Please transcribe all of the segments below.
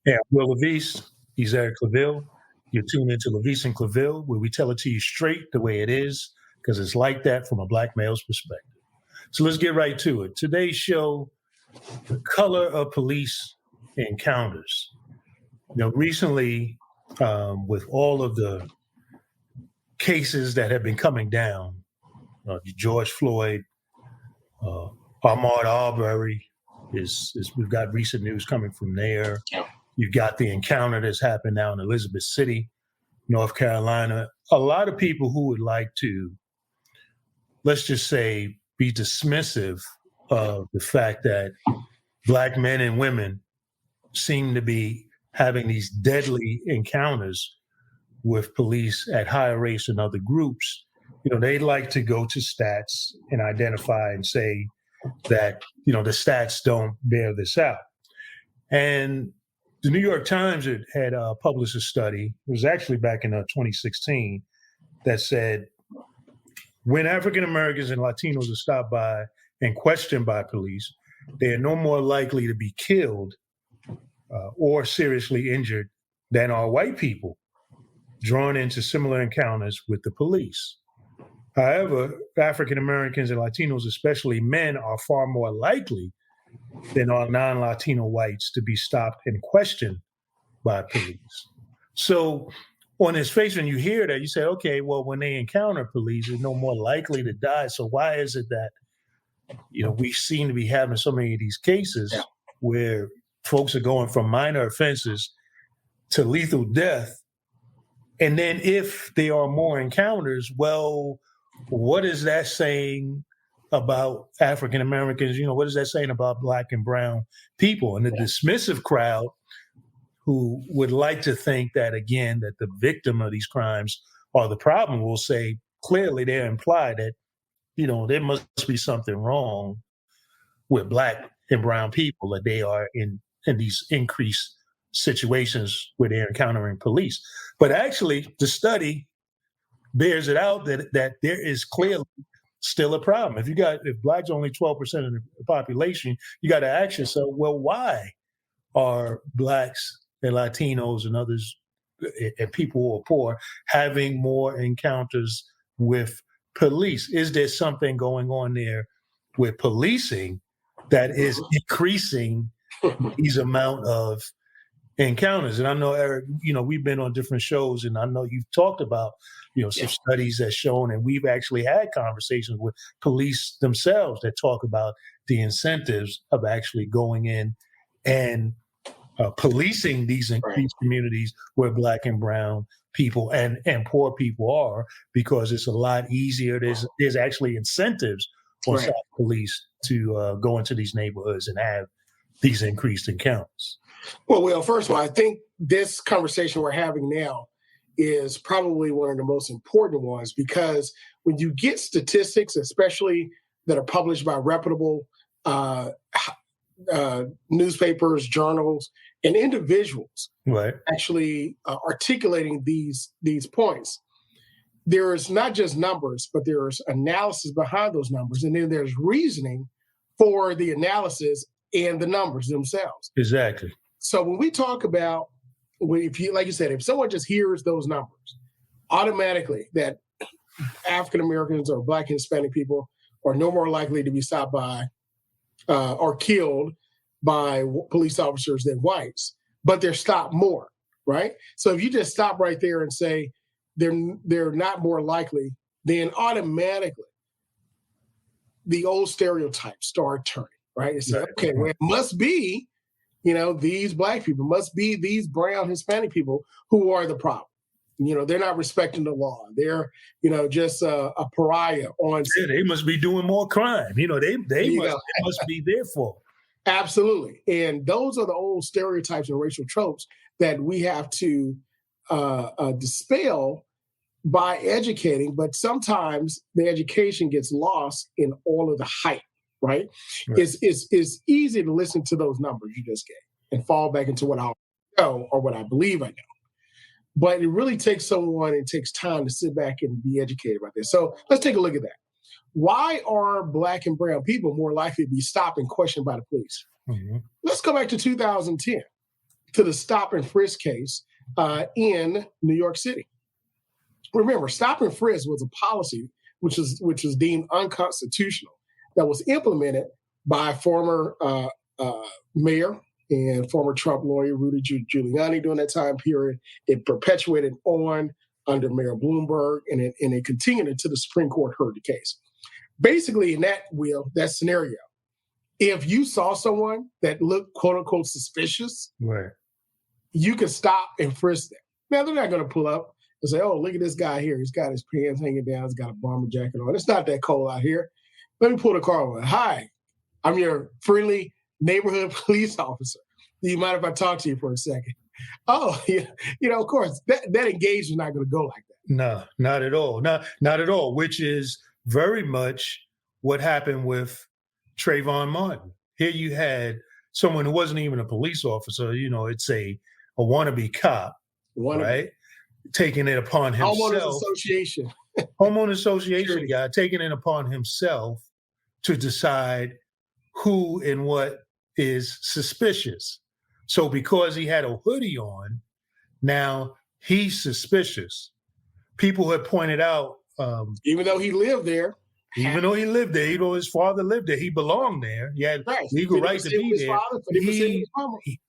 Yeah, Will LaVeist. He's Eric ClaVille. You're tuned into LaVeist and ClaVille, where we tell it to you straight the way it is, because it's like that from a black male's perspective. So let's get right to it. Today's show, the color of police encounters. Recently, with all of the cases that have been coming down, George Floyd, uh, Ahmaud Arbery, we've got recent news coming from there. You've got the encounter that's happened now in Elizabeth City, North Carolina. A lot of people who would like to, let's just say, be dismissive of the fact that black men and women seem to be having these deadly encounters with police at higher rates than other groups. They like to go to stats and identify and say that, the stats don't bear this out. And the New York Times had published a study, it was actually back in 2016, that said when African Americans and Latinos are stopped by and questioned by police, they are no more likely to be killed or seriously injured than are white people drawn into similar encounters with the police. However, African Americans and Latinos, especially men, are far more likely than are non-Latino whites to be stopped and questioned by police. So on its face, when you hear that, you say, okay, well, when they encounter police, they're no more likely to die. So why is it that, we seem to be having so many of these cases where folks are going from minor offenses to lethal death? And then if there are more encounters, well, what is that saying about African Americans? What is that saying about black and brown people? And the dismissive crowd who would like to think that, again, that the victim of these crimes are the problem will say, clearly they imply that, there must be something wrong with black and brown people, that they are in these increased situations where they're encountering police. But actually, the study bears it out that there is clearly still a problem. If blacks are only 12% of the population, you got to ask yourself, well, why are blacks and Latinos and others and people who are poor having more encounters with police? Is there something going on there with policing that is increasing these amount of encounters? And I know, Eric, we've been on different shows, and I know you've talked about, some studies that's shown, and we've actually had conversations with police themselves that talk about the incentives of actually going in and policing these communities where black and brown people and poor people are, because it's a lot easier. There's actually incentives for South police to go into these neighborhoods and have these increased encounters. Well, first of all, I think this conversation we're having now is probably one of the most important ones, because when you get statistics, especially that are published by reputable newspapers, journals, and individuals, actually articulating these points, there's not just numbers, but there's analysis behind those numbers, and then there's reasoning for the analysis and the numbers themselves. Exactly. So when we talk about, like you said, if someone just hears those numbers, automatically that African Americans or Black and Hispanic people are no more likely to be stopped by or killed by police officers than whites, but they're stopped more, right? So if you just stop right there and say they're not more likely, then automatically the old stereotypes start turning, right? It's like, okay, well, it must be, these Black people, must be these brown Hispanic people who are the problem. They're not respecting the law. They're, just a pariah on. Yeah, they must be doing more crime. They must be their fault. Absolutely. And those are the old stereotypes and racial tropes that we have to dispel by educating. But sometimes the education gets lost in all of the hype, right? It's easy to listen to those numbers you just gave and fall back into what I know or what I believe I know. But it really takes someone, it takes time to sit back and be educated about this. So let's take a look at that. Why are Black and brown people more likely to be stopped and questioned by the police? Mm-hmm. Let's go back to 2010. to the stop and frisk case in New York City. Remember, stop and frisk was a policy which was deemed unconstitutional that was implemented by former mayor and former Trump lawyer Rudy Giuliani during that time period. It perpetuated on under Mayor Bloomberg, and it continued until the Supreme Court heard the case. Basically, in that scenario, if you saw someone that looked quote unquote suspicious, right, you could stop and frisk them. Now they're not going to pull up and say, "Oh, look at this guy here. He's got his pants hanging down. He's got a bomber jacket on. It's not that cold out here. Let me pull the car over. Hi, I'm your friendly neighborhood police officer. Do you mind if I talk to you for a second?" Oh, yeah. Of course, that engagement is not going to go like that. No, not at all. Not at all, which is very much what happened with Trayvon Martin. Here you had someone who wasn't even a police officer, it's a wannabe cop, right? Taking it upon himself. Homeowners Association guy taking it upon himself to decide who and what is suspicious. So because he had a hoodie on, now he's suspicious. People had pointed out, even though he lived there, even though his father lived there, he belonged there. He had legal right to be there.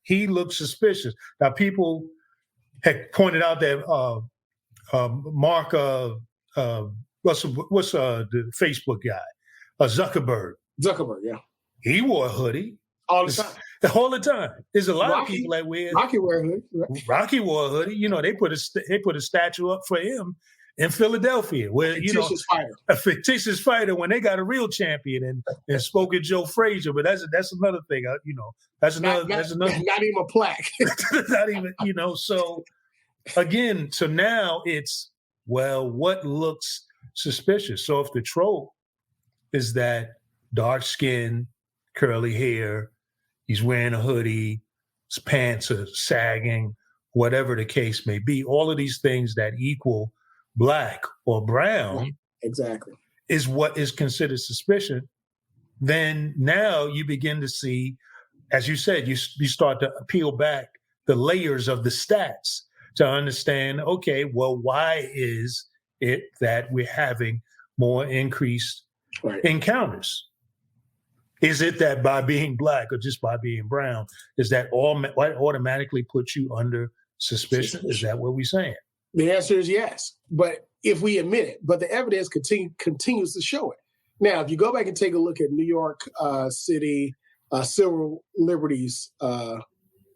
He looked suspicious. Now people had pointed out that Mark, what's the Facebook guy, Zuckerberg, yeah, he wore a hoodie all the time. All the time. There's a lot of people that wear. Rocky wore a hoodie. Right? Rocky wore a hoodie. They put a statue up for him in Philadelphia, where a fictitious fighter when they got a real champion and spoke at Joe Frazier. But that's another thing. That's another. Not even a plaque. Not even. So again, so now it's what looks suspicious. So if the trope is that dark skin, curly hair, he's wearing a hoodie, his pants are sagging, whatever the case may be, all of these things that equal black or brown exactly is what is considered suspicion. Then now you begin to see, as you said, you start to peel back the layers of the stats to understand, okay, well, why is it that we're having more increased encounters? Is it that by being black or just by being brown, is that automatically puts you under suspicion? Is that what we're saying? The answer is yes. But if we admit it, but the evidence continues to show it. Now, if you go back and take a look at New York City Civil Liberties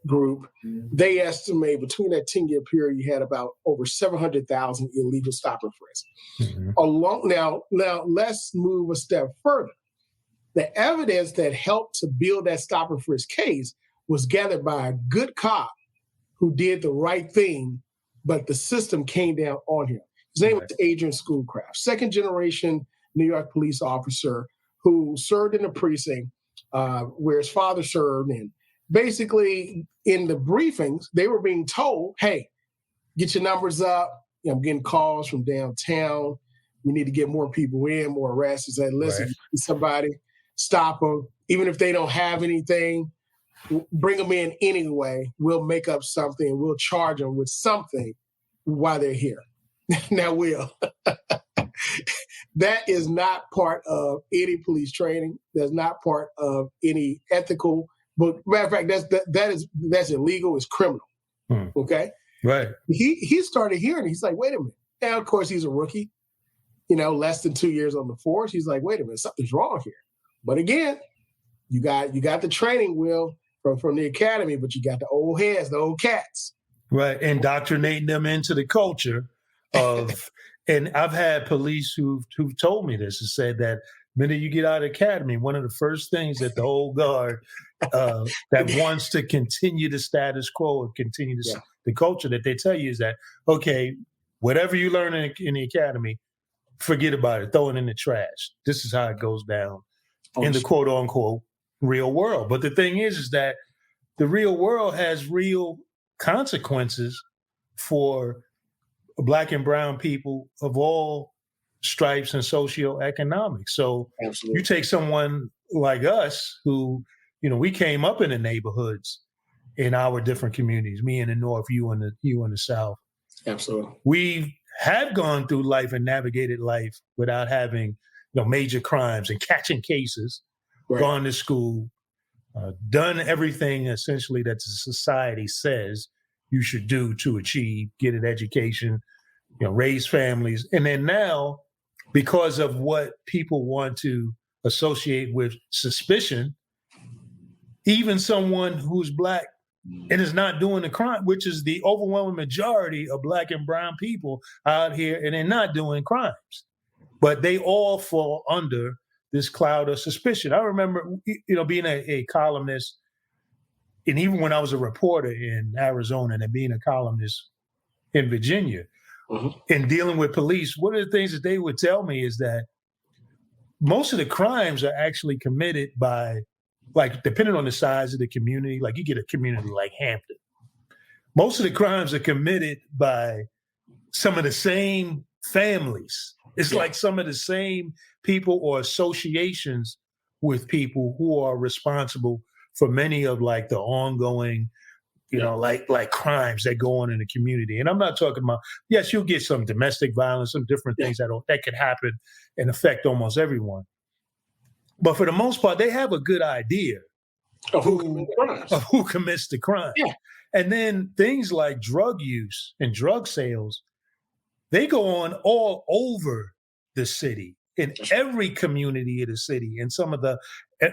Group, they estimate between that 10-year period, you had about over 700,000 illegal stop and frisk. Mm-hmm. Now, let's move a step further. The evidence that helped to build that stop and frisk case was gathered by a good cop who did the right thing, but the system came down on him. His name was Adrian Schoolcraft, second generation New York police officer who served in the precinct where his father served. And basically in the briefings, they were being told, hey, get your numbers up. I'm getting calls from downtown. We need to get more people in, more arrests. He said, listen, somebody, stop them. Even if they don't have anything, bring them in anyway. We'll make up something. We'll charge them with something while they're here. Now, Will, that is not part of any police training. That's not part of any ethical. But matter of fact, that's illegal. It's criminal. Okay, right. He started hearing. He's like, wait a minute. Now, of course, he's a rookie. Less than 2 years on the force. He's like, wait a minute, something's wrong here. But again, you got the training, Will, from the academy, but you got the old heads, the old cats. Right, indoctrinating them into the culture of, and I've had police who've told me this and said that the minute you get out of the academy, one of the first things that the old guard that wants to continue the status quo and continue the culture that they tell you is that, okay, whatever you learn in the academy, forget about it, throw it in the trash. This is how it goes down in the quote unquote real world. But the thing is that the real world has real consequences for Black and brown people of all stripes and socioeconomics. So you take someone like us who, we came up in the neighborhoods in our different communities, me in the North, you in the South. Absolutely. We have gone through life and navigated life without having major crimes and catching cases, Right. gone to school, done everything essentially that the society says you should do to achieve, get an education, raise families. And then now, because of what people want to associate with suspicion, even someone who's Black and is not doing the crime, which is the overwhelming majority of Black and brown people out here, and they're not doing crimes, but they all fall under this cloud of suspicion. I remember, being a columnist, and even when I was a reporter in Arizona and being a columnist in Virginia, and dealing with police, one of the things that they would tell me is that most of the crimes are actually committed by, like, depending on the size of the community, like you get a community like Hampton, most of the crimes are committed by some of the same families. It's like some of the same people or associations with people who are responsible for many of like the ongoing, like crimes that go on in the community. And I'm not talking about, yes, you'll get some domestic violence, some different things that could happen and affect almost everyone. But for the most part, they have a good idea of who commits the crime. Yeah. And then things like drug use and drug sales, they go on all over the city, in every community of the city. And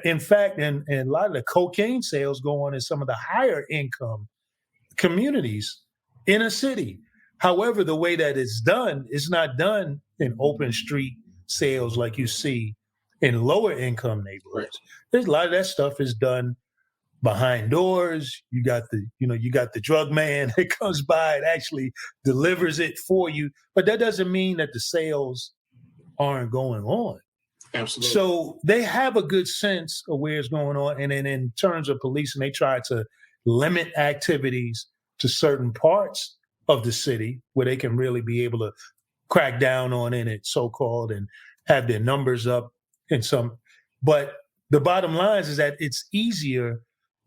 in fact, a lot of the cocaine sales go on in some of the higher income communities in a city. However, the way that it's done is not done in open street sales like you see in lower income neighborhoods. There's a lot of that stuff is done behind doors. You got the drug man that comes by and actually delivers it for you. But that doesn't mean that the sales aren't going on. Absolutely. So they have a good sense of where it's going on. And then in terms of policing, they try to limit activities to certain parts of the city where they can really be able to crack down on it, so-called, and have their numbers up in some. But the bottom line is that it's easier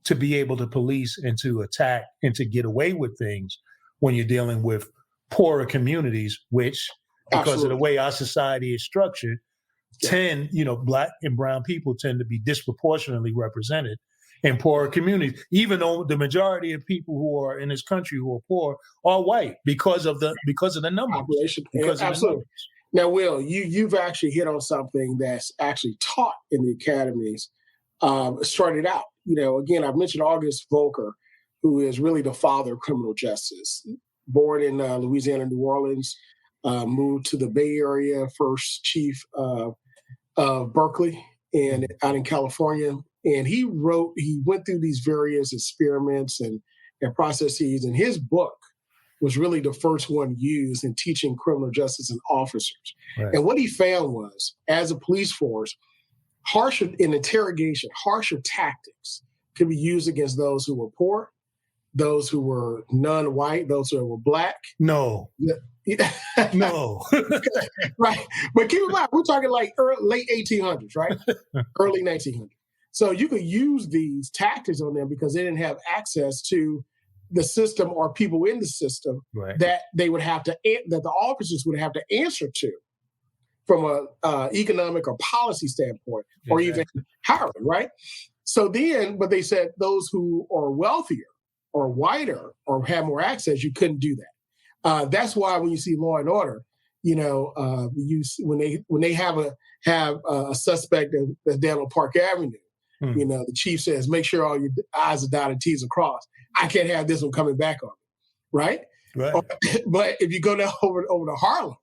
to be able to police and to attack and to get away with things when you're dealing with poorer communities, which, because of the way our society is structured, Black and brown people tend to be disproportionately represented in poorer communities, even though the majority of people who are in this country who are poor are white because of the numbers. Absolutely. Now, Will, you've actually hit on something that's actually taught in the academies. Started out, again, I've mentioned August Volker, who is really the father of criminal justice. Born in Louisiana, New Orleans, moved to the Bay Area, first chief of Berkeley, and out in California. And he went through these various experiments and processes, and his book was really the first one used in teaching criminal justice and officers. Right. And what he found was, as a police force, harsher tactics could be used against those who were poor, those who were non-white, those who were Black. No. No. Right. But keep in mind, we're talking like late 1800s, right? Early 1900s. So you could use these tactics on them because they didn't have access to the system or people in the system that they would have that the officers would have to answer to from a economic or policy standpoint, or even hiring, right? So then, but they said those who are wealthier or whiter or have more access, you couldn't do that. That's why when you see Law and Order, when they have a suspect that's down on Park Avenue, the chief says, make sure all your I's are dotted, T's are crossed. I can't have this one coming back on me, right? But if you go down over to Harlem,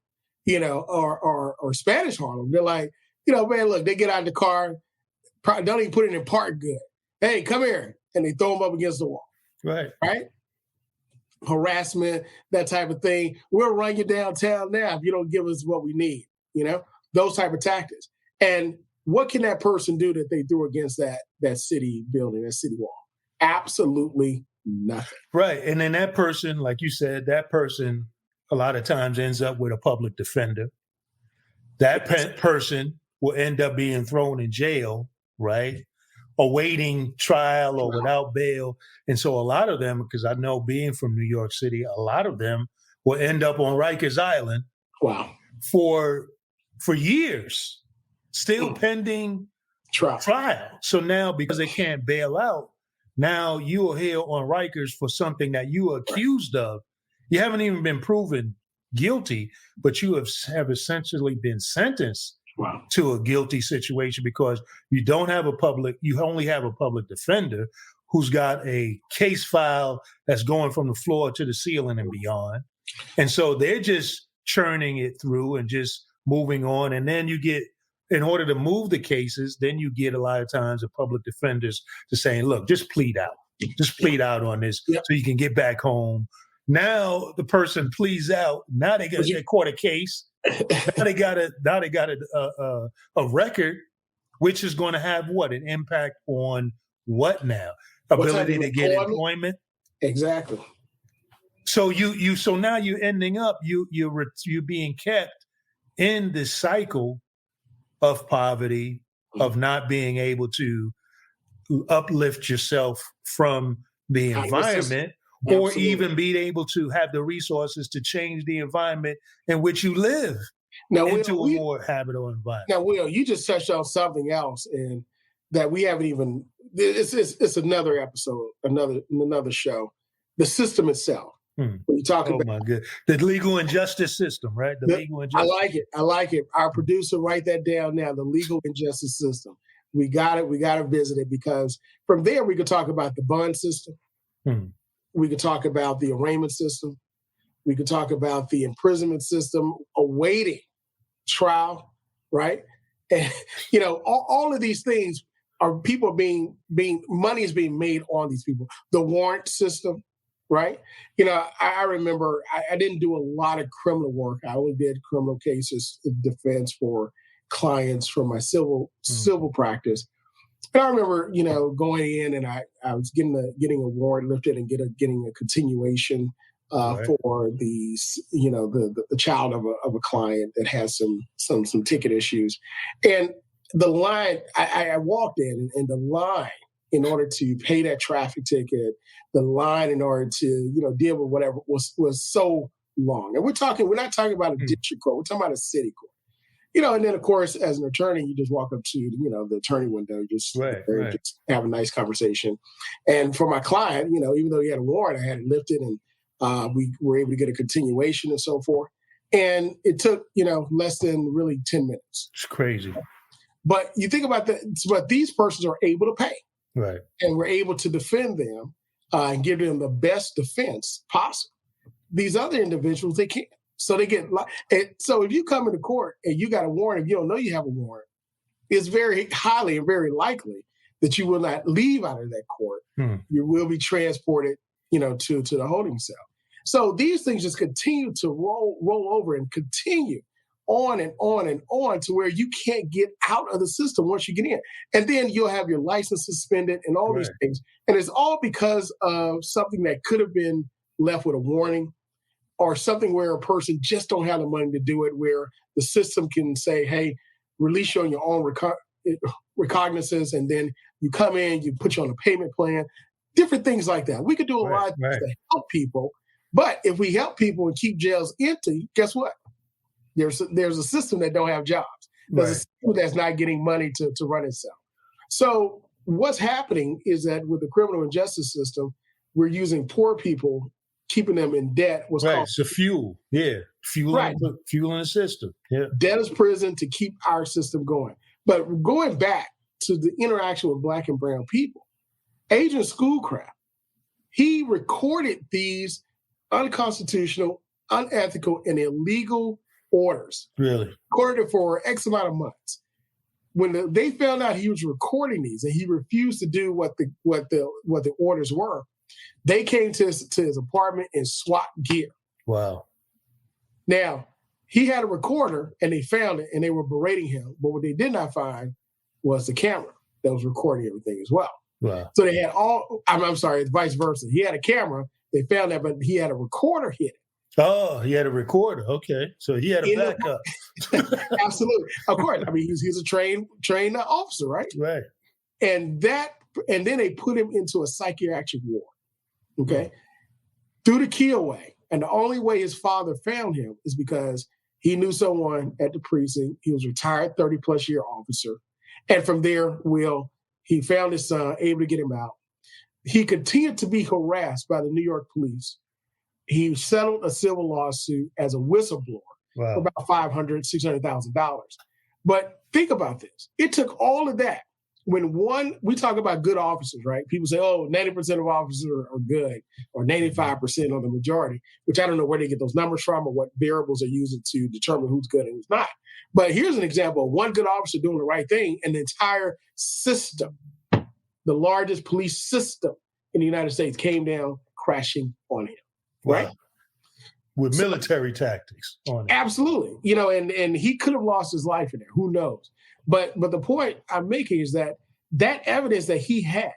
or Spanish Harlem, they're like, man, look, they get out of the car, don't even put it in park good. Hey, come here. And they throw them up against the wall. Right? Harassment, that type of thing. We'll run you downtown now if you don't give us what we need, those type of tactics. And what can that person do that they threw against that city building, that city wall? Absolutely nothing. Right. And then that person, like you said, that person a lot of times ends up with a public defender. That person will end up being thrown in jail, right? awaiting trial or without bail. And so a lot of them, because I know being from New York City, a lot of them will end up on Rikers Island Wow. for years, still pending trial. So now, because they can't bail out, now you are here on Rikers for something that you are accused of. You haven't even been proven guilty, but you have essentially been sentenced to a guilty situation because you only have a public defender who's got a case file that's going from the floor to the ceiling and beyond. And so they're just churning it through and just moving on. And then you get, in order to move the cases, then you get a lot of times the public defenders to saying, look, just plead out on this so you can get back home. Now the person pleads out. Now they got a court a case. Now they got a record, which is going to have an impact on what now? Ability to get employment. Exactly. So so now you're ending up you're being kept in this cycle of poverty, of not being able to uplift yourself from the environment. Or Absolutely. even being able to have the resources to change the environment in which you live into a more habitable environment. Now, Will, you just touched on something else, and that we haven't even. It's another episode, another show. The system itself. When you talk about, my God, the legal injustice system, right? Legal injustice. I like it. Our producer, write that down now. The legal injustice system. We got it. We got to visit it, because from there we could talk about the bond system. We could talk about the arraignment system. We could talk about the imprisonment system, awaiting trial, right? And, all of these things are people money is being made on these people. The warrant system, right? I remember I didn't do a lot of criminal work. I only did criminal cases defense for clients for my civil practice. And I remember, going in and I was getting a warrant lifted and getting a continuation for the child of a client that has some ticket issues. And the line, I walked in, and the line in order to pay that traffic ticket, the line in order to deal with whatever was so long. And we're not talking about a district court, we're talking about a city court. And then, of course, as an attorney, you just walk up to, the attorney window, just have a nice conversation. And for my client, even though he had a warrant, I had it lifted, and we were able to get a continuation and so forth. And it took, less than really 10 minutes. It's crazy. But you think about that, but these persons are able to pay. Right. And we're able to defend them and give them the best defense possible. These other individuals, they can't. So they get, so if you come into court and you got a warrant, if you don't know you have a warrant, it's very highly and very likely that you will not leave out of that court. You will be transported, to the holding cell. So these things just continue to roll over and continue on and on and on to where you can't get out of the system once you get in. And then you'll have your license suspended and all these things. And it's all because of something that could have been left with a warning, or something where a person just don't have the money to do it, where the system can say, hey, release you on your own recognizance, and then you come in, you put you on a payment plan, different things like that. We could do a lot of things to help people, but if we help people and keep jails empty, guess what? There's a system that don't have jobs. There's a system that's not getting money to run itself. So what's happening is that with the criminal injustice system, we're using poor people, keeping them in debt. It's a fuel. Yeah. Fueling the system. Yeah. Debt is prison to keep our system going. But going back to the interaction with Black and brown people, Agent Schoolcraft, he recorded these unconstitutional, unethical, and illegal orders. Really? Recorded it for X amount of months. When they found out he was recording these and he refused to do what the orders were, they came to his apartment in SWAT gear. Wow. Now, he had a recorder, and they found it, and they were berating him. But what they did not find was the camera that was recording everything as well. Wow. So they had I'm sorry, vice versa. He had a camera. They found that, but he had a recorder hidden. Oh, he had a recorder. Okay. So he had a backup. Absolutely. Of course. I mean, he's a trained officer, right? Right. And then they put him into a psychiatric ward, okay, threw the key away. And the only way his father found him is because he knew someone at the precinct. He was a retired 30-plus year officer. And from there, he found his son, able to get him out. He continued to be harassed by the New York police. He settled a civil lawsuit as a whistleblower for about $500,000, $600,000. But think about this. It took all of that. We talk about good officers, right? People say, 90% of officers are good, or 95% are the majority, which I don't know where they get those numbers from or what variables they're using to determine who's good and who's not. But here's an example of one good officer doing the right thing, and the entire system, the largest police system in the United States, came down crashing on him, right? Wow. With military tactics on it. Absolutely. And he could have lost his life in there. Who knows? But the point I'm making is that evidence that he had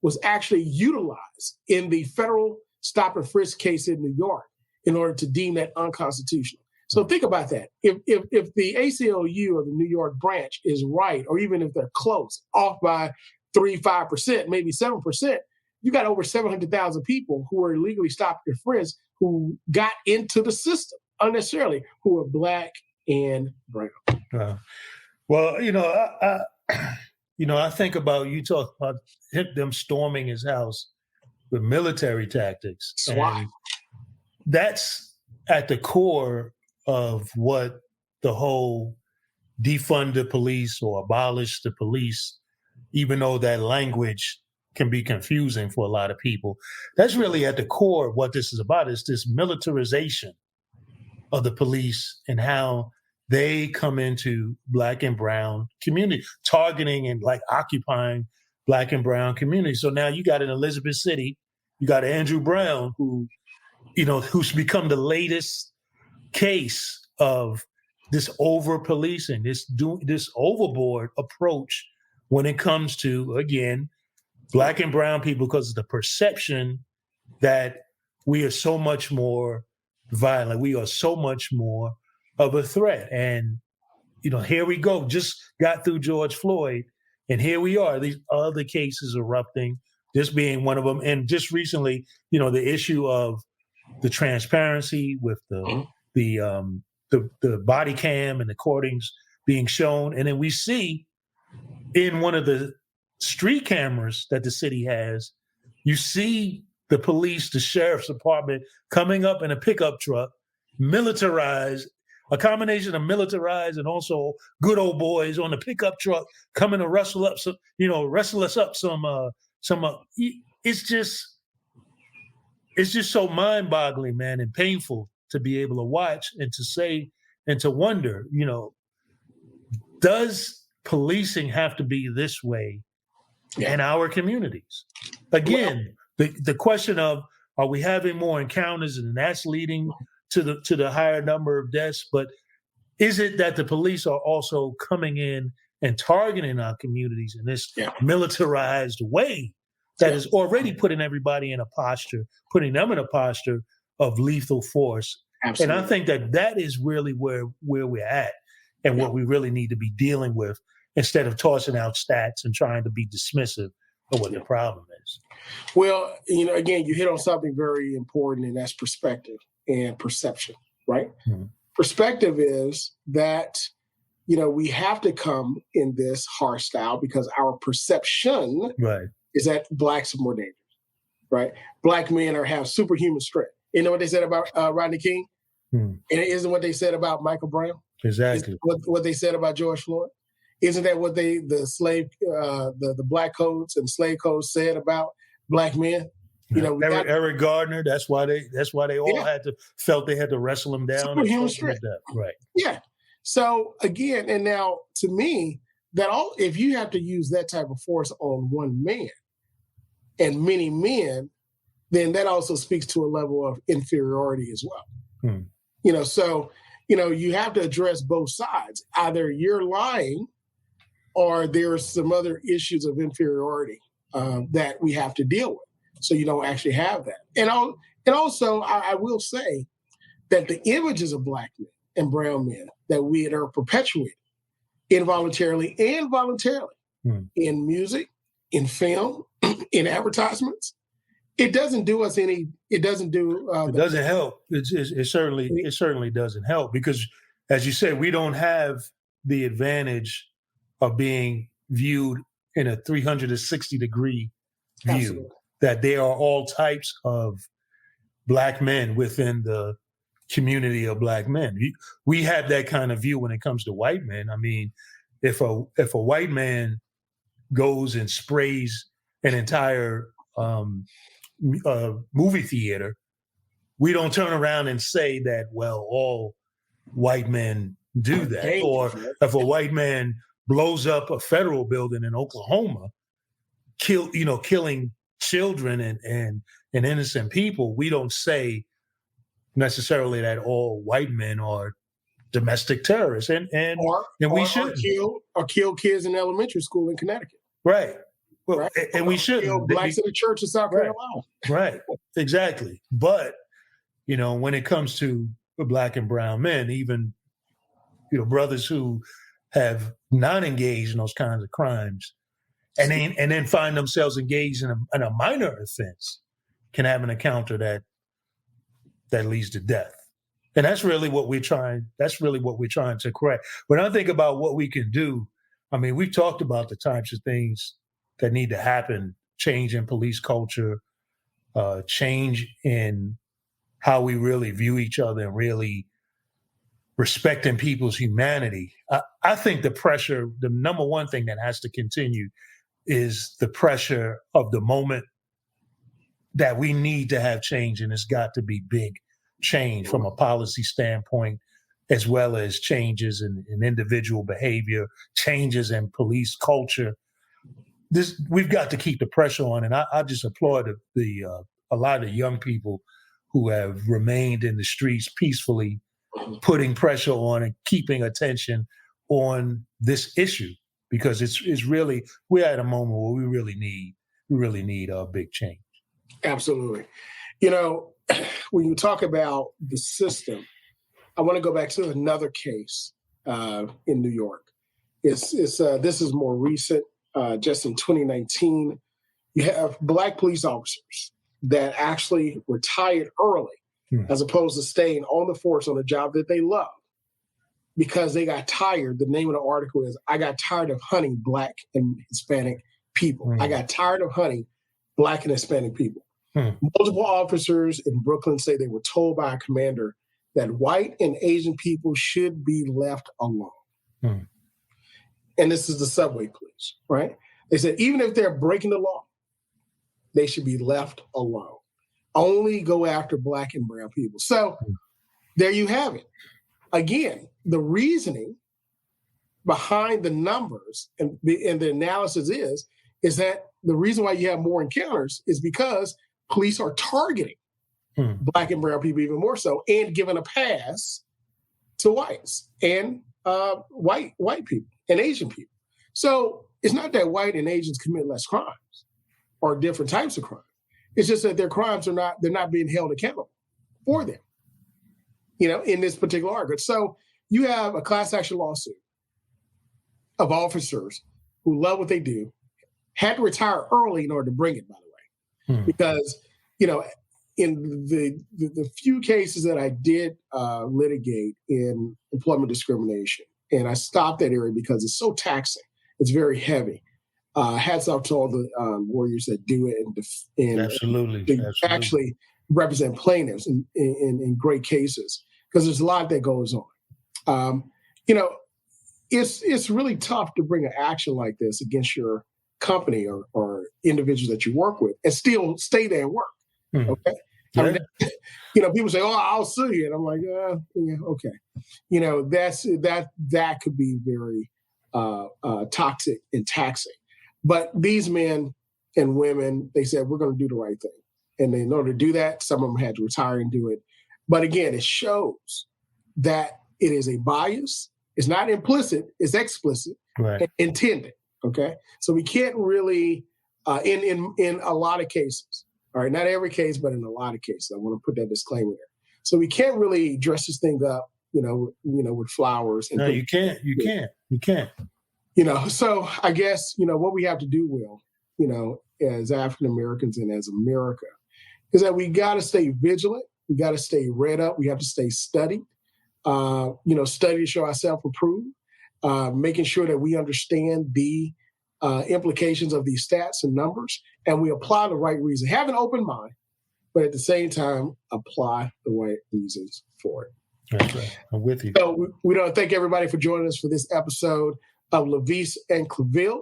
was actually utilized in the federal stop and frisk case in New York in order to deem that unconstitutional. So think about that. If the ACLU or the New York branch is right, or even if they're close, off by 3-5%, maybe 7%, you got over 700,000 people who were illegally stopped and frisked who got into the system unnecessarily, who were Black and brown. Well, I think about, you talk about them storming his house with military tactics. SWAT. That's at the core of what the whole defund the police or abolish the police, even though that language can be confusing for a lot of people. That's really at the core of what this is about, is this militarization of the police and how they come into Black and brown community, targeting and occupying Black and brown communities. So now you got in Elizabeth City, you got Andrew Brown, who's become the latest case of this over policing, this overboard approach when it comes to, again, Black and brown people, because of the perception that we are so much more violent, we are so much more of a threat. And, here we go, just got through George Floyd, and here we are, these other cases erupting, this being one of them. And just recently, the issue of the transparency with the body cam and the recordings being shown. And then we see in one of the street cameras that the city has, you see the police, the sheriff's department coming up in a pickup truck, militarized, a combination of militarized and also good old boys on the pickup truck coming to wrestle us up some. It's just so mind-boggling, man, and painful to be able to watch and to say and to wonder, does policing have to be this way in our communities? Again, the question of, are we having more encounters and that's leading to the higher number of deaths? But is it that the police are also coming in and targeting our communities in this militarized way that is already putting everybody in a posture, putting them in a posture of lethal force? Absolutely. And I think that is really where we're at and what we really need to be dealing with, instead of tossing out stats and trying to be dismissive of what the problem is. Well, again, you hit on something very important, and that's perspective and perception, right? Mm-hmm. Perspective is that, we have to come in this harsh style because our perception is that Blacks are more dangerous, right? Black men have superhuman strength. You know what they said about Rodney King? And it isn't what they said about Michael Brown? Exactly. What they said about George Floyd? Isn't that what the Black codes and slave codes said about Black men? Eric Gardner. That's why they all felt they had to wrestle him down. Superhuman strength. Right. Yeah. So again, and now to me, if you have to use that type of force on one man and many men, then that also speaks to a level of inferiority as well. So you have to address both sides. Either you're lying, or there's some other issues of inferiority that we have to deal with. So you don't actually have that. And also, I will say that the images of Black men and brown men that we are perpetuating involuntarily and voluntarily in music, in film, in advertisements, it doesn't do us any. It doesn't do. It doesn't help. It certainly doesn't help because, as you said, we don't have the advantage of being viewed in a 360-degree view. Absolutely. That there are all types of Black men within the community of Black men. We have that kind of view when it comes to white men. I mean, if a white man goes and sprays an entire movie theater, we don't turn around and say that, well, all white men do that. Or if a white man blows up a federal building in Oklahoma, killing children and innocent people, we don't say necessarily that all white men are domestic terrorists, and we should kill kids in elementary school in Connecticut. Right. Well, right? And we shouldn't. Blacks in the church in South Carolina. Right. Exactly. But, when it comes to Black and brown men, even, brothers who have not engaged in those kinds of crimes and then find themselves engaged in a minor offense can have an encounter that leads to death. And that's really what we're trying to correct. When I think about what we can do, I mean, we've talked about the types of things that need to happen: change in police culture, change in how we really view each other and really respecting people's humanity. I think the number one thing that has to continue is the pressure of the moment that we need to have change, and it's got to be big change from a policy standpoint, as well as changes in individual behavior, changes in police culture. We've got to keep the pressure on, and I just applaud a lot of young people who have remained in the streets peacefully, putting pressure on and keeping attention on this issue, because it's really, we're at a moment where we really need a big change. Absolutely. When you talk about the system, I want to go back to another case in New York. This is more recent. Just in 2019, you have Black police officers that actually retired early, as opposed to staying on the force on a job that they love, because they got tired. The name of the article is, "I got tired of hunting Black and Hispanic people." I got tired of hunting Black and Hispanic people. Multiple officers in Brooklyn say they were told by a commander that white and Asian people should be left alone. And this is the subway police, right? They said even if they're breaking the law, they should be left alone. Only go after Black and brown people. So there you have it. Again, the reasoning behind the numbers and the analysis is that the reason why you have more encounters is because police are targeting Black and brown people even more so, and giving a pass to whites and white people and Asian people. So it's not that white and Asians commit less crimes or different types of crime. It's just that their crimes they're not being held accountable for them, in this particular argument. So you have a class action lawsuit of officers who love what they do, had to retire early in order to bring it, by the way, because, in the few cases that I did litigate in employment discrimination, and I stopped that area because it's so taxing, it's very heavy. Hats off to all the warriors that do it and absolutely actually represent plaintiffs in great cases, because there's a lot that goes on. It's really tough to bring an action like this against your company or individuals that you work with and still stay there and work. Okay. Yeah. I mean, people say, "Oh, I'll sue you," and I'm like, yeah, okay. That could be very toxic and taxing. But these men and women, they said, we're going to do the right thing. And in order to do that, some of them had to retire and do it. But again, it shows that it is a bias. It's not implicit, it's explicit, and intended. Okay. So we can't really, in a lot of cases, all right, not every case, but in a lot of cases, I want to put that disclaimer there. So we can't really dress this thing up, with flowers. And no, you can't. You can't. So I guess, what we have to do, Will, as African Americans and as America, is that we got to stay vigilant. We got to stay read up. We have to stay studied. Study to show ourselves approved. Making sure that we understand the implications of these stats and numbers, and we apply the right reason. Have an open mind, but at the same time, apply the right reasons for it. That's right. I'm with you. So we want to thank everybody for joining us for this episode of LaVeist and ClaVille.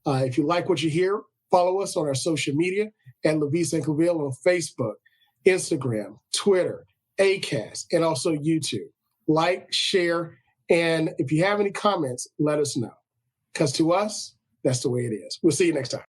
If you like what you hear, follow us on our social media at LaVeist and ClaVille on Facebook, Instagram, Twitter, Acast, and also YouTube. Like, share, and if you have any comments, let us know. Because to us, that's the way it is. We'll see you next time.